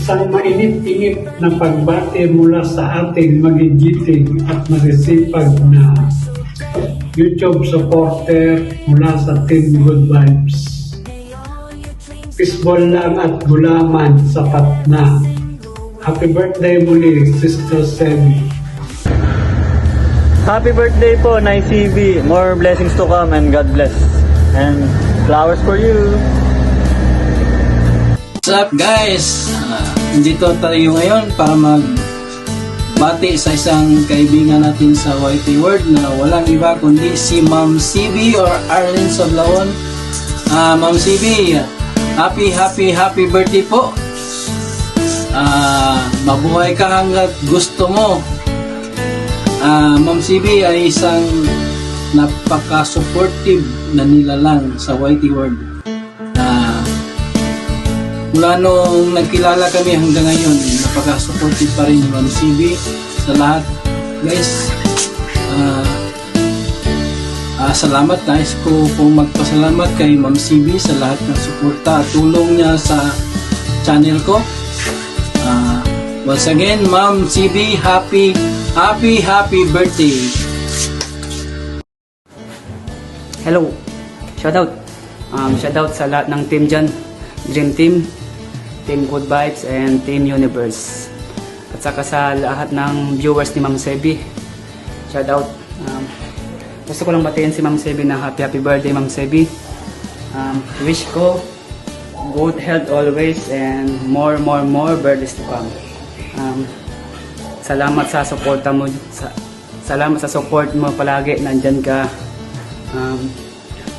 Isang mainit-init na pagbati mula sa ating magigiting at marisipag na YouTube supporter mula sa Team Good Vibes. Fishball lang at gulaman, sapat na. Happy birthday muli, Sister Semi. Happy birthday po, Nay CB. More blessings to come and God bless. And flowers for you. What's up guys? Nandito tayo ngayon para magbati sa isang kaibigan natin sa YT World na walang iba kundi si Ma'am CB or Arlene Sablaon. Ma'am CB, happy birthday po. Mabuhay ka hanggat gusto mo. Ma'am CB ay isang napaka-supportive na nilalang sa YT World. Mula nung nagkilala kami hanggang ngayon, napaka-supportive pa rin ni Ma'am CB sa lahat. Guys, salamat guys kung magpasalamat kay Ma'am CB sa lahat ng suporta at tulong niya sa channel ko. Once again, Ma'am CB, happy birthday! Hello! Shoutout! Shoutout sa lahat ng team dyan. Dream Team, Team Good Vibes, and Team Universe. At saka sa lahat ng viewers ni Ma'am Sebi. Shoutout! Gusto ko lang batiin si Ma'am Sebi na happy birthday Ma'am Sebi. Wish ko good health always and more birthdays to come. Salamat sa suporta mo. Salamat sa support mo palagi. Nandyan ka.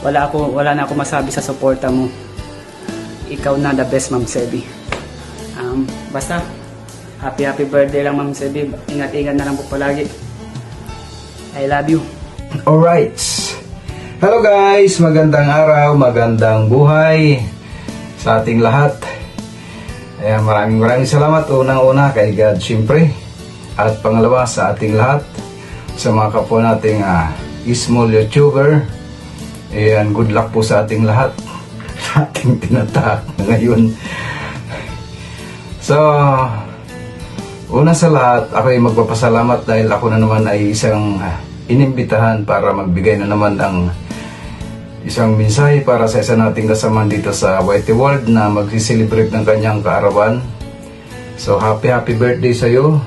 Wala na ako masabi sa suporta mo. Ikaw na the best, Ma'am Sebi. Basta happy birthday lang, Ma'am Sebi. Ingat-ingat na lang po palagi. I love you. Alright. Hello guys, magandang araw, magandang buhay sa ating lahat. Ayan, maraming salamat unang-una kay God syempre. At pangalawa sa ating lahat, sa mga kapwa nating small YouTuber. Ayan, good luck po sa ating lahat, sa ating tinatahak ngayon. So, una sa lahat, ako ay magpapasalamat dahil ako na naman ay isang inimbitahan para magbigay na naman ng isang mensahe para sa isa nating kasama dito sa YT World na magsiselebrate ng kanyang kaarawan. So, happy birthday sa iyo.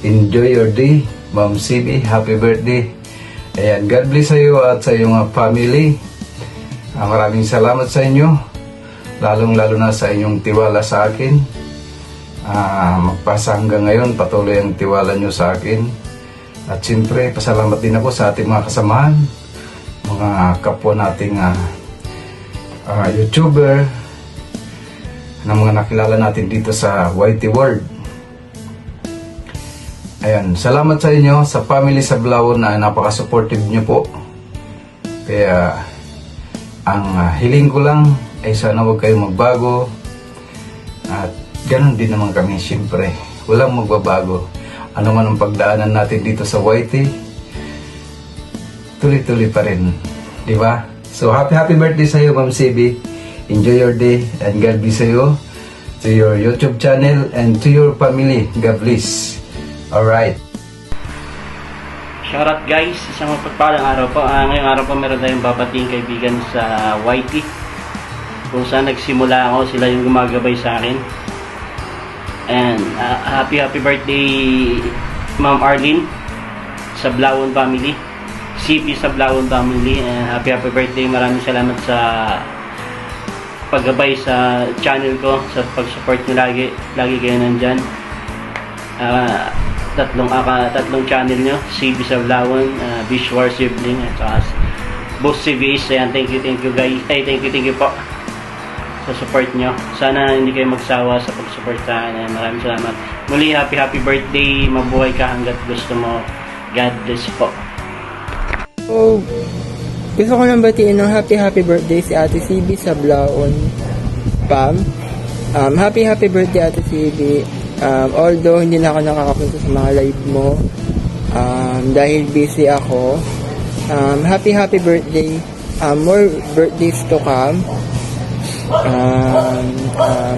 Enjoy your day, Ma'am CB. Happy birthday. Ayan, God bless sa iyo at sa iyong family. Maraming salamat sa inyo. Lalong-lalo na sa inyong tiwala sa akin. Magpasa hanggang ngayon, patuloy ang tiwala nyo sa akin. At siyempre, pasalamat din ako sa ating mga kasamahan, mga kapwa nating YouTuber, na mga nakilala natin dito sa YT World. Ayan, salamat sa inyo, sa family sa Sablaon na napaka-supportive nyo po. Kaya, ang hiling ko lang ay sana huwag kayong magbago. At ganun din naman kami, siyempre. Walang magbabago. Ano man ang pagdaanan natin dito sa YT, tuloy-tuloy pa rin. Diba? So, happy birthday sa iyo, Ma'am CB. Enjoy your day and God bless sa iyo, to your YouTube channel and to your family. God bless. Alright. Shoutout guys, isang mapagpalang araw po. Ngayong araw po meron tayong babating kaibigan sa YT. Kung saan nagsimula ako, sila yung gumagabay sa akin. And happy birthday Ma'am Arlene Sablaon family, CP Sablaon family, and happy birthday. Maraming salamat sa paggabay sa channel ko, sa pag-support nyo lagi kayo nandyan. Tatlong channel nyo, CB Sablaon, Bishwar Sibling, at saka Boss CBS. Ayan, thank you guys. Thank you po sa support nyo. Sana hindi kayo magsawa sa pag-support sa akin. Maraming salamat. Muli, happy birthday. Mabuhay ka hanggat gusto mo. God bless po. So, gusto ko lang batiin ng happy birthday si Ate CB Sablaon Pam. Happy birthday Ate CB. Although hindi na ako nakakapunta sa mga live mo dahil busy ako. Happy birthday. More birthdays to come.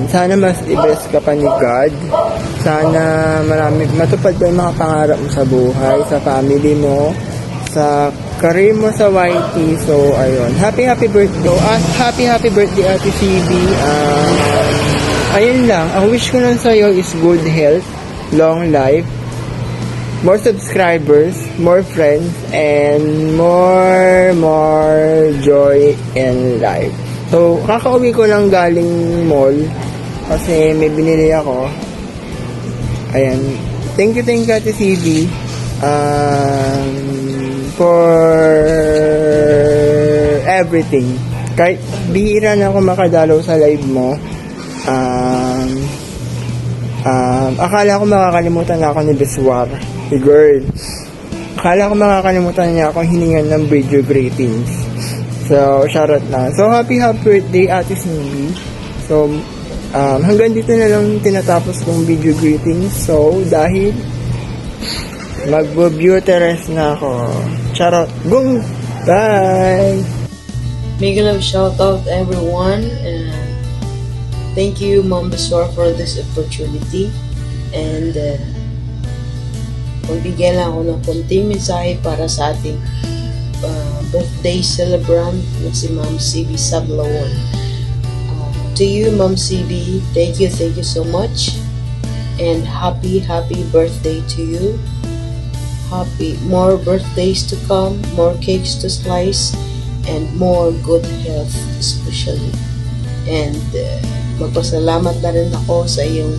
Sana mas i-bless ka pa ni God. Sana matupad pa yung mga pangarap mo sa buhay, sa family mo, sa career mo sa YT. So, ayun. Happy birthday. Happy birthday, Ate CB. Ayun lang. Ang wish ko lang sa'yo is good health, long life, more subscribers, more friends, and more joy in life. So, kakauwi ko lang galing mall kasi may binili ako. Ayan. Thank you, Ate CB. For everything. Kahit bihira na ako makadalaw sa live mo, akala ko makakalimutan na ako ni Biswar, the girl. Akala ko makakalimutan niya akong hiningan ng video greetings. So, shoutout na. So, happy birthday, Ate Cindy. So, hanggang dito na lang tinatapos kong video greetings. So, dahil magbo-beauty na ako. Charot. Go! Bye! Mega love shout out everyone, and thank you Mom Besor for this opportunity, and magbigay lang ako ng konting mensahe para sa ating birthday celebrant na si Ma'am CB Sablaon. To you Ma'am CB, thank you so much, and happy birthday to you. More birthdays to come, more cakes to slice, and more good health especially. And magpasalamat na rin ako sa iyong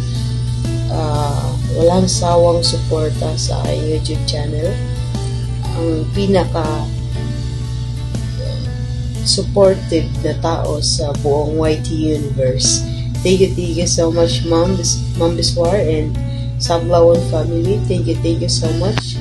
walang sawang suporta sa aking YouTube channel. Ang pinaka supportive na tao sa buong YT universe. Thank you so much Ma'am Biswar and Sablaon family. Thank you so much.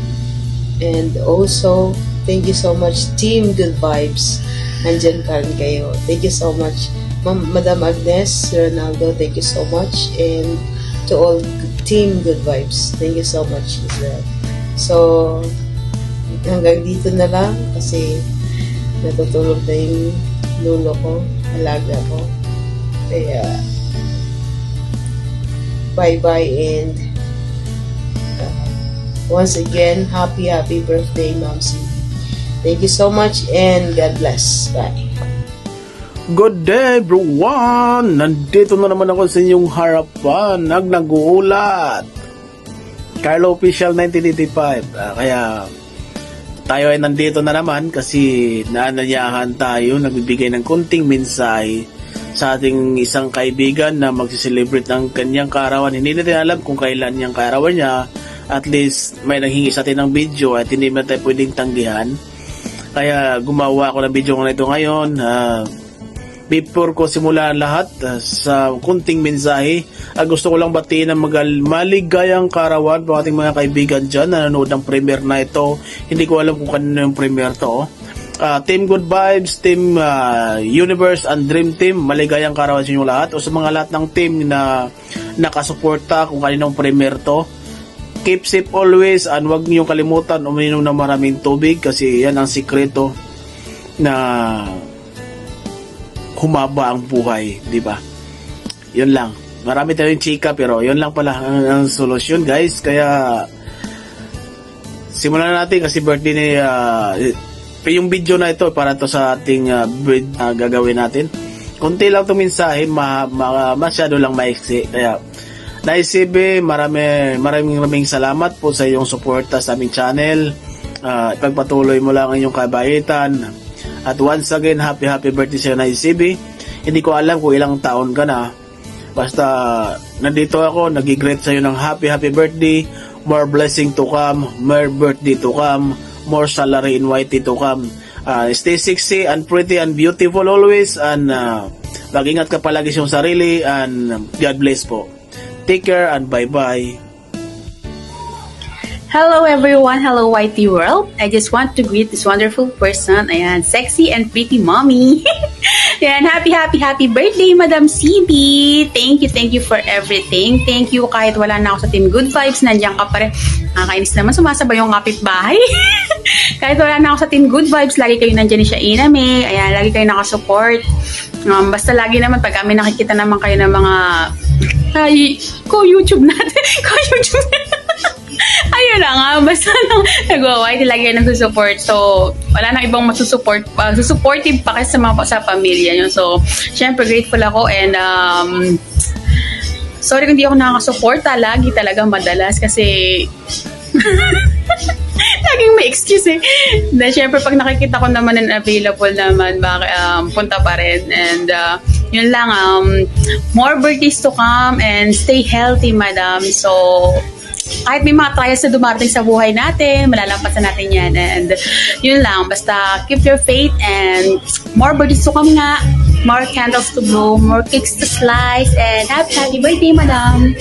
And also, thank you so much Team Good Vibes. Nandyan pa rin kayo. Thank you so much Madam Agnes, Ronaldo, thank you so much. And to all Team Good Vibes, thank you so much as well. So, hanggang dito na lang kasi natutulog na yung lulo ko, alaga ko. Kaya, bye-bye and once again, happy birthday, Ma'am C. Thank you so much and God bless. Bye. Good day everyone! Nandito na naman ako sa inyong harapan, nag-uulat. Carlo Official 1985. Kaya tayo ay nandito na naman kasi naanyayahan tayo, nagbibigay ng konting mensahe sa ating isang kaibigan na magsiselebrate ng kanyang kaarawan. Hindi natin alam kung kailan niyang kaarawan niya. At least may nanghingi sa atin ng video at hindi man tayo pwedeng tanggihan. Kaya gumawa ako ng video na ito ngayon. Before ko simulan lahat sa kunting mensahe, gusto ko lang batiin ang maligayang kaarawan po ating mga kaibigan dyan na nanonood ng premiere na ito. Hindi ko alam kung kanino yung premiere to. Team Good Vibes, Team Universe and Dream Team, maligayang kaarawan sa inyo lahat. O sa mga lahat ng team na nakasuporta kung kaninong premiere to, keep safe always and huwag niyong kalimutan uminom ng maraming tubig kasi yan ang sikreto na humaba ang buhay, di ba? Yun lang. Marami tayong chika pero yun lang pala ang solusyon, guys. Kaya simulan na natin kasi birthday ni yung video na ito para to sa ating gagawin natin. Kunti lang itong mensahe, masyado lang maiksi. Kaya Naisibe, maraming salamat po sa iyong suporta sa aming channel. Ipagpatuloy mo lang ang iyong kabaitan. At once again, happy birthday sa iyo, Naisibe. Hindi ko alam kung ilang taon ka na. Basta nandito ako, nag-greet sa iyo ng happy birthday. More blessing to come, more birthday to come, more salary in YT to come. Stay sexy and pretty and beautiful always. And mag-ingat ka palagi sa iyong sarili. And God bless po. Take care and bye-bye. Hello everyone, hello YT world. I just want to greet this wonderful person. Ayan, sexy and pretty mommy. Yan, happy birthday, Madam CB. Thank you for everything. Thank you kahit wala na ako sa Team Good Vibes, nandiyan ka pa rin. Nakakainis naman, sumasabay yung kapitbahay. Kahit wala na ako sa Team Good Vibes, lagi kayo nandiyan ni Shaina May. Ayan, lagi kayo nakasupport. Basta lagi naman, pag kami nakikita naman kayo ng mga ko-YouTube natin. Ko-YouTube ayun na nga, basta nag-white, lagi kayo nagsusupport. So, wala nang ibang supportive pa kasi sa pamilya nyo. So, syempre, grateful ako and sorry kung hindi ako nakakasuporta. Lagi talaga madalas kasi laging may excuse eh. Then, syempre, pag nakikita ko naman and available naman, punta pa rin. And, yun lang, more birthdays to come and stay healthy, madam. So, kahit may mga trials na dumarating sa buhay natin, malalampasan natin yan. And, yun lang, basta keep your faith and more birthdays to come nga, more candles to blow, more cakes to slice, and happy birthday, madam.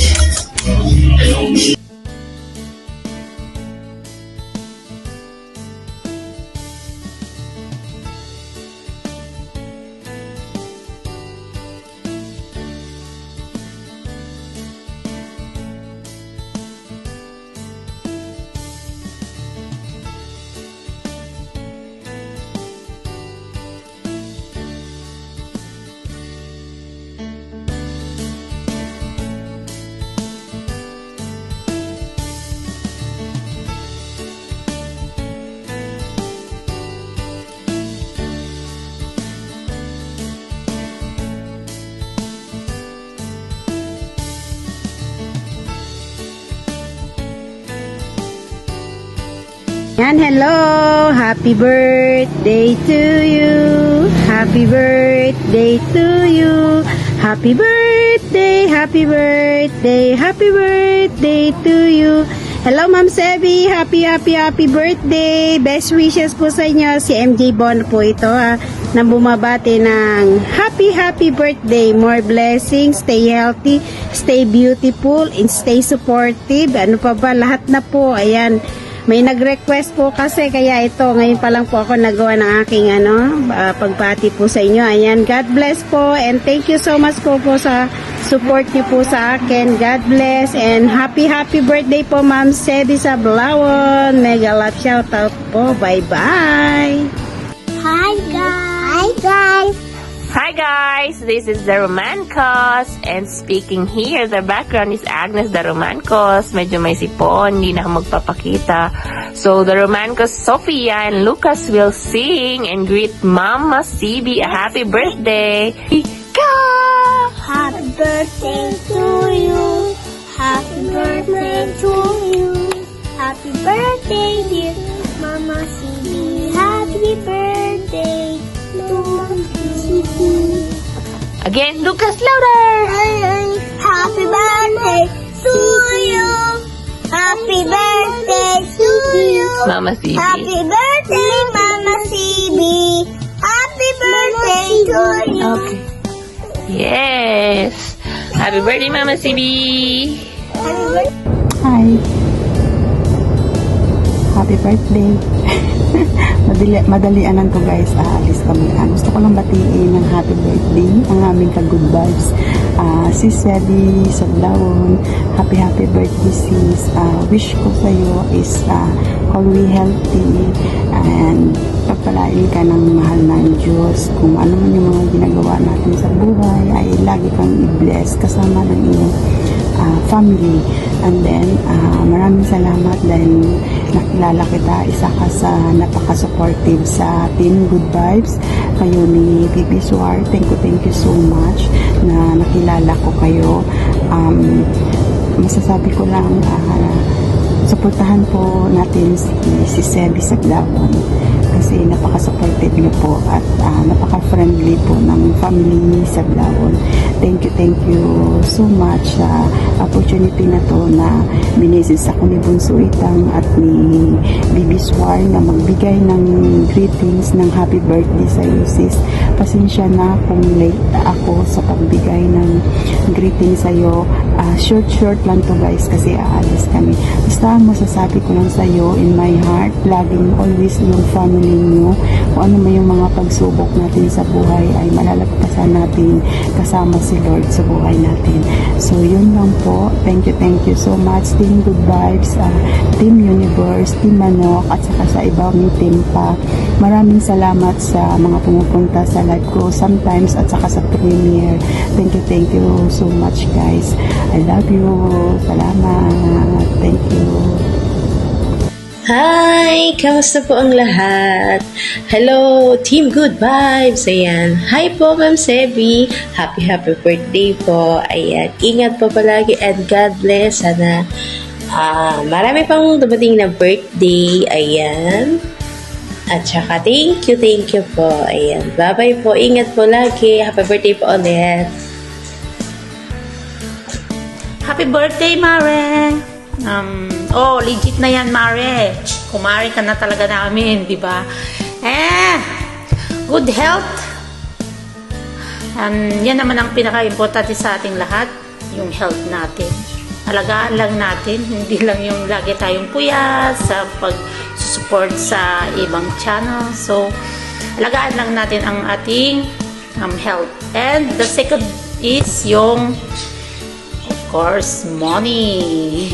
And hello, happy birthday to you, happy birthday to you, happy birthday, happy birthday, happy birthday to you. Hello Ma'am Sebi, happy birthday, best wishes po sa inyo, si MJ Bon po ito na bumabati ng happy birthday, more blessings, stay healthy, stay beautiful, and stay supportive, ano pa ba, lahat na po, ayan. May nag-request po kasi kaya ito ngayon pa lang po ako nagawa ng aking pagbati po sa inyo. Ayan, God bless po and thank you so much po sa support niyo po sa akin. God bless and happy birthday po Ma'am Sebi sa Blawon. Mega love shout out po. Bye-bye. Hi guys. Hi guys, this is the Romancos and speaking here, the background is Agnes the Romancos. Medyo may sipon, hindi na ako magpapakita. So the Romancos, Sophia and Lucas will sing and greet Mama CB a happy birthday. Ika! Happy birthday to you. Happy birthday to you. Happy birthday dear Mama CB. Happy birthday to you. Again, Lucas, louder! Happy birthday to you. Happy birthday to you. Mama CB. Happy birthday, Mama CB. Happy birthday to you. Okay. Yes. Happy birthday, Mama CB. Hi. Happy birthday. Madalianan to guys, alis kami. Gusto ko lang batiin ng happy birthday ang aming ka-good vibes. Si Sebi sa Blawon, happy birthday sis. Wish ko sa iyo is always healthy and pagpalain ka ng mahal ng Diyos. Kung ano man yung mga ginagawa natin sa buhay ay lagi kang i-bless kasama ng iyong family. And then, maraming salamat dahil nakilala kita, isa ka sa napaka-supportive sa Team Good Vibes. Kayo ni Bibi Suar, thank you so much na nakilala ko kayo. Masasabi ko lang, suportahan po natin si Sebi sa Blawon kasi napaka-supportive niyo po at napaka-friendly po ng family sa Blawon. Thank you so much sa opportunity na to na binisis ako ni Bunso Itang at ni Bibi Swar na magbigay ng greetings ng happy birthday sa iyo sis. Pasensya na kung late ako sa pagbigay ng greeting sa iyo. Short lang to guys kasi aalis kami. Basta masasabi ko lang sa iyo in my heart, laging always yung family niyo, kung ano man yung mga pagsubok natin sa buhay ay malalagpasan natin kasama si Lord sa buhay natin. So yun lang po. Thank you so much Team Good Vibes, Team Universe, Team Manok, at saka sa ibang team pa. Maraming salamat sa mga pumupunta sa live ko sometimes at saka sa premiere. Thank you so much guys. I love you. Salamat. Thank you. Hi! Kamusta po ang lahat? Hello, Team Good Vibes! Ayan. Hi po, Ma'am Sebi. Happy birthday po. Ayan. Ingat po palagi and God bless. Sana marami pang dumating na birthday. Ayan. At saka, thank you po. Ayan. Bye-bye po. Ingat po lagi. Happy birthday po ulit. Happy birthday, Mare! Legit na yan, Mare. Kumari ka na talaga namin, di ba? Good health. Yan naman ang pinaka-importante sa ating lahat, yung health natin. Alagaan lang natin, hindi lang yung lagi tayong puyat sa pag-support sa ibang channel. So, alagaan lang natin ang ating health. And the second is yung, of course, money.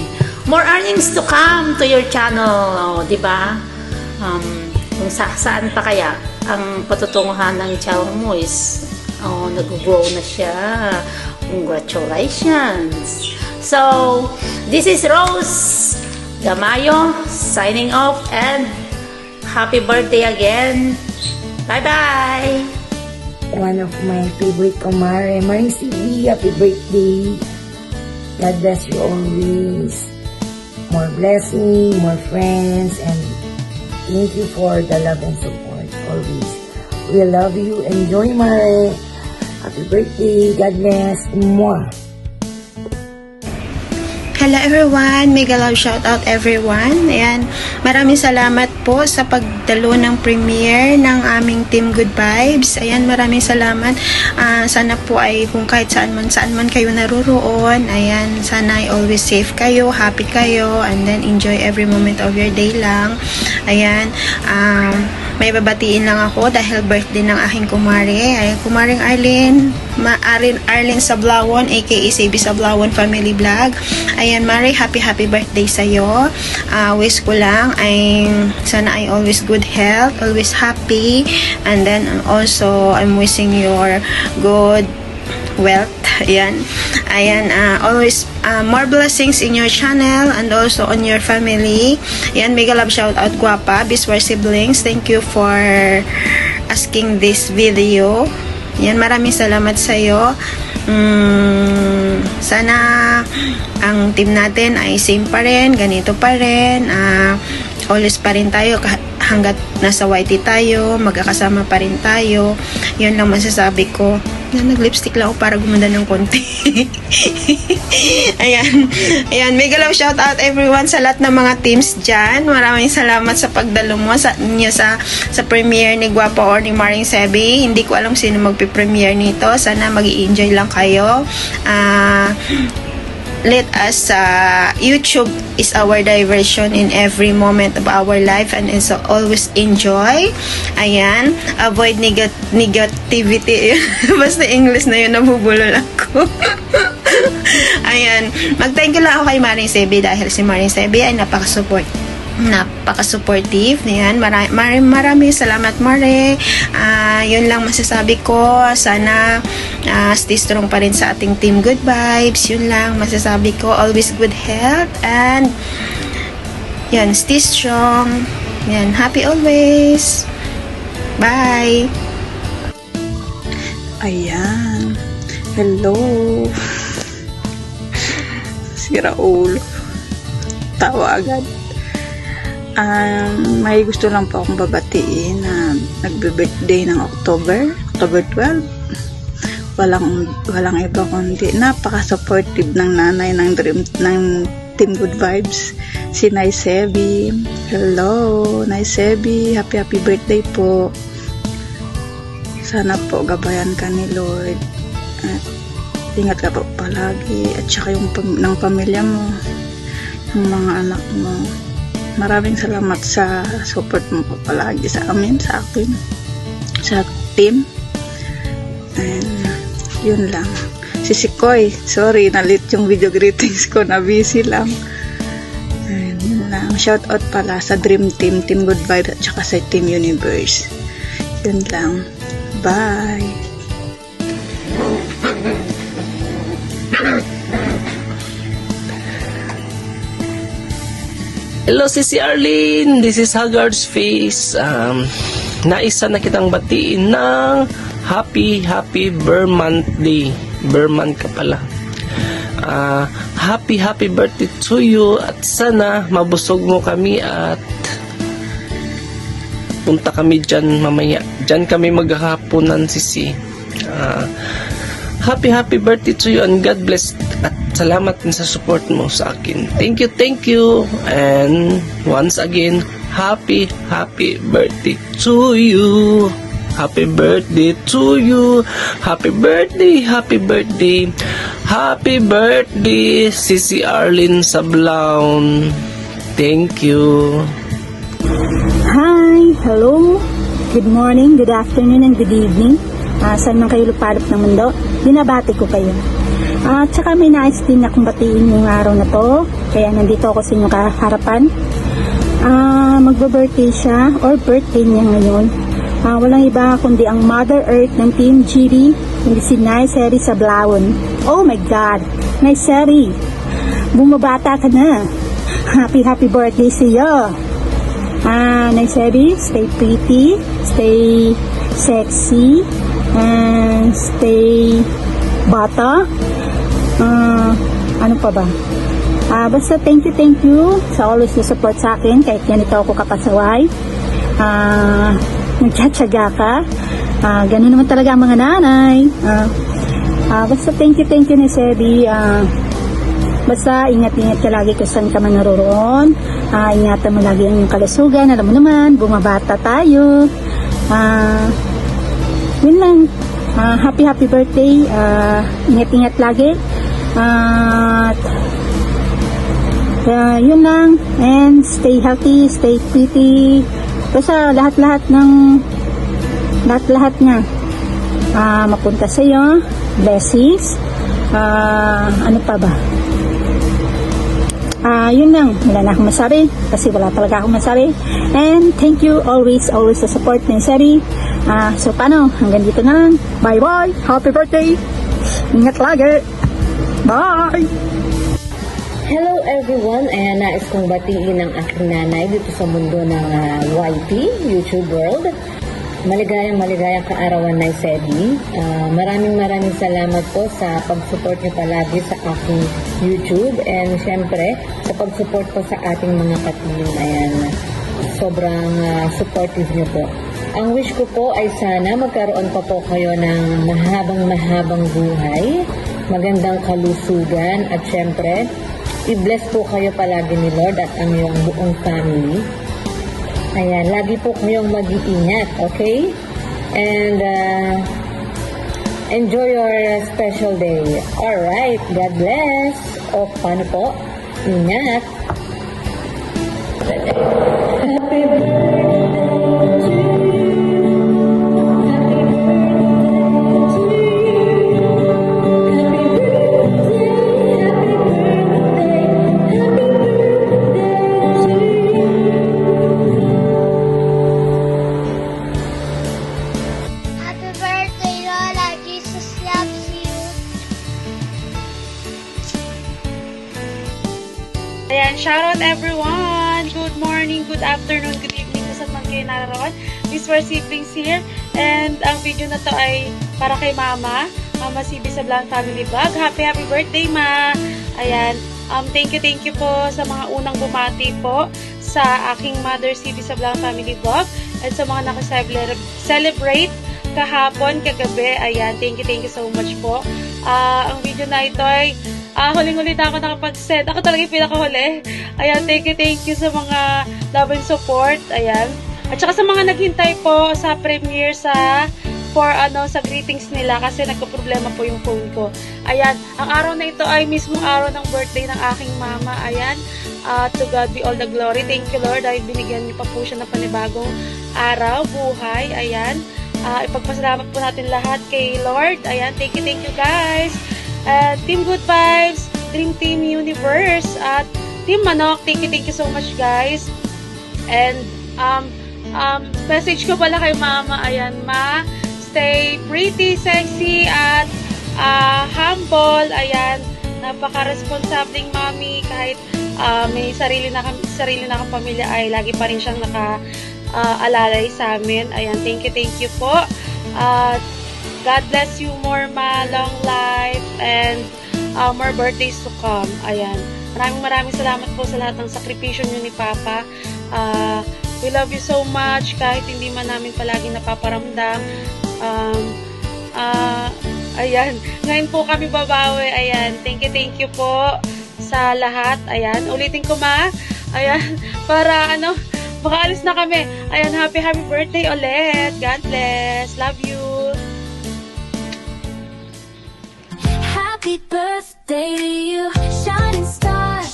More earnings to come to your channel, di ba? Kung saan pa kaya ang patutunguhan ng channel mo is nag-grow na siya. Congratulations! So, this is Rose Gamayo signing off and happy birthday again. Bye-bye! One of my favorite kumare, Maring CV, happy birthday. God bless you always. More blessing, more friends, and thank you for the love and support always. We love you. Enjoy, Mare. Happy birthday. God bless. Mwah. Hello everyone, mega love shout out everyone. Ayan, maraming salamat po sa pagdalo ng premiere ng aming Team Good Vibes. Ayan, maraming salamat. Sana po ay kung kahit saan man kayo naroroon, ayan, sana ay always safe kayo, happy kayo, and then enjoy every moment of your day lang. Ayan, may babatiin lang ako dahil birthday ng aking kumare. Ayan, kumaring Arlene Sablawon, aka Sebi Sablawon Family Vlog. Ayan, Mare, happy birthday sa'yo. Wish ko lang ay sana ay always good health, always happy, and then also I'm wishing your good wealth. Ayan, always more blessings in your channel and also on your family. Ayan, mega love shout out Guapa, Biswar siblings. Thank you for asking this video. Ayan, maraming salamat sa'yo. Sana ang team natin ay same pa rin, ganito pa rin, always pa rin tayo hanggat nasa YT tayo, magkakasama pa rin tayo. Yun lang masasabi ko. Nag-lipstick lang ako para gumanda ng konti. Ayan, mega love shout out everyone sa lahat ng mga teams dyan. Maraming salamat sa pagdalo mo sa premiere ni Guapo or ni Maring Sebi. Hindi ko alam sino magpi-premiere nito. Sana mag-i-enjoy lang kayo. Let us YouTube is our diversion in every moment of our life, and so always enjoy. Ayan, avoid negativity. Basta English na yun, nabubulol ako. Ayan, mag-thank you lang ako kay Maring Sebi dahil si Maring Sebi ay napaka-supportive. Ayan, maraming salamat, Mare. Yun lang masasabi ko. Sana stay strong pa rin sa ating Team Good Vibes. Yun lang masasabi ko. Always good health and yan, stay strong. Yan, happy always. Bye. Ayan. Hello. Si Raul. Tawa agad. May gusto lang po akong babatiin na nagbe-birthday ng October 12. Walang iba kundi napaka-supportive ng nanay ng Team Good Vibes, si Nay Sebi. Hello, Nay Sebi. Happy birthday po. Sana po gabayan ka ni Lord. At ingat ka po palagi. At saka yung ng pamilya mo, ng mga anak mo. Maraming salamat sa support mo po palagi sa amin, sa akin. sa team. And yun lang. Si Sikoy, sorry, nalit yung video greetings ko, na busy lang. And yun lang. Shout out pala sa Dream Team, Team Good Vibes, at saka sa Team Universe. Yun lang. Bye! Hello, Sisi Arlene. This is Haggard's Face. Naisa na kitang batiin ng happy Bear Month Day. Bear Month ka pala. Happy birthday to you. At sana mabusog mo kami at punta kami dyan mamaya. Dyan kami maghahaponan, Sisi. Happy birthday to you and God bless. At salamat din sa support mo sa akin. Thank you. And once again, happy birthday to you. Happy birthday to you. Happy birthday. Happy birthday, Sisi Arlene Sablaon. Thank you. Hi! Hello! Good morning, good afternoon, and good evening. Saan man kayo lupalop ng mundo, binabati ko kayo. At saka may nais din akong batiin yung araw na to, kaya nandito ako sa inyong harapan. Magbe-birthday siya, or birthday niya ngayon. Walang iba kundi ang Mother Earth ng Team GB, hindi si Naiseri Sablaon. Oh my God! Naiseri! Bumabata ka na! Happy birthday sa iyo! Naiseri, stay pretty, stay sexy, and stay bata. Ano pa ba? Basta thank you sa always na support sa akin kahit ganito ako kapasaway. Nagtsatsaga ka. Ganun naman talaga ang mga nanay. Basta thank you na Sebi. Basta ingat ka lagi kung saan ka man naroroon. Ingatan mo lagi ang iyong kalusugan. Alam mo naman, bumabata tayo. Yun lang. Happy birthday. Ingat lagi. At yun lang. And stay healthy, stay pretty. Basta lahat nga mapunta sa iyo. Blessings. Ano pa ba? Yun lang. Wala na akong masabi kasi wala talaga akong masabi. And thank you always sa support ng Seri. So paano? Hanggang dito na lang. Bye. Happy birthday. Ingat lagi. Bye. Hello everyone. Ayan, nais kong batiin ang aking nanay dito sa mundo ng YT, YouTube World. Maligayang kaarawan na Sebi. Maraming salamat po sa pag-support niyo palagi sa aking YouTube and syempre sa pag-support po sa ating mga ka-team. Ayan, sobrang supportive niyo po. Ang wish ko po ay sana magkaroon pa po kayo ng mahabang buhay, magandang kalusugan at syempre i-bless po kayo palagi ni Lord at ang iyong buong family. Ayan, lagi po kayong mag-iingat, okay? And enjoy your special day. Alright, God bless. O, paano po? Ingat. Happy birthday. Ayan, shoutout everyone! Good morning, good afternoon, good evening kung saan man kayo nararawan. Miss War Siblings here. And ang video na to ay para kay Mama CB Sablaon Family Vlog. Happy birthday, Ma! Ayan, thank you po sa mga unang bumati po sa aking Mother CB Sablaon Family Vlog at sa mga naka-celebrate kahapon, kagabi. Ayan, thank you so much po. Ang video na ito ay huling-huli na ako nakapag-set. Ako talaga yung pinakahuli. Ayan, thank you sa mga love and support. Ayan. At saka sa mga naghintay po sa premiere sa greetings nila kasi nagka-problema po yung phone ko. Ayan, ang araw na ito ay mismong araw ng birthday ng aking mama. Ayan, to God be all the glory. Thank you, Lord, dahil binigyan niyo pa po siya ng panibagong araw, buhay. Ayan. ipagpasalamat po natin lahat kay Lord. Ayan, thank you guys. Team Good Vibes, Dream Team Universe, at Team Manok, thank you so much guys. And message ko pala kay Mama, ayan, Ma, stay pretty, sexy, at humble. Ayan, napaka-responsableng mami, kahit may sarili na kang pamilya, ay lagi pa rin siyang alalay sa amin. Ayan, thank you po. God bless you more, Ma, long life, and more birthdays to come. Ayan, maraming salamat po sa lahat ng sakripisyo niyo ni Papa. We love you so much, kahit hindi man namin palagi napaparamdam. Ayan, ngayon po kami babawi. Ayan, thank you po sa lahat. Ayan, ulitin ko, Ma. Ayan, para makaalis na kami. Ayan, happy birthday ulit. God bless. Love you. Happy birthday to you, shining star.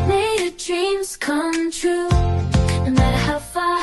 May your dreams come true, no matter how far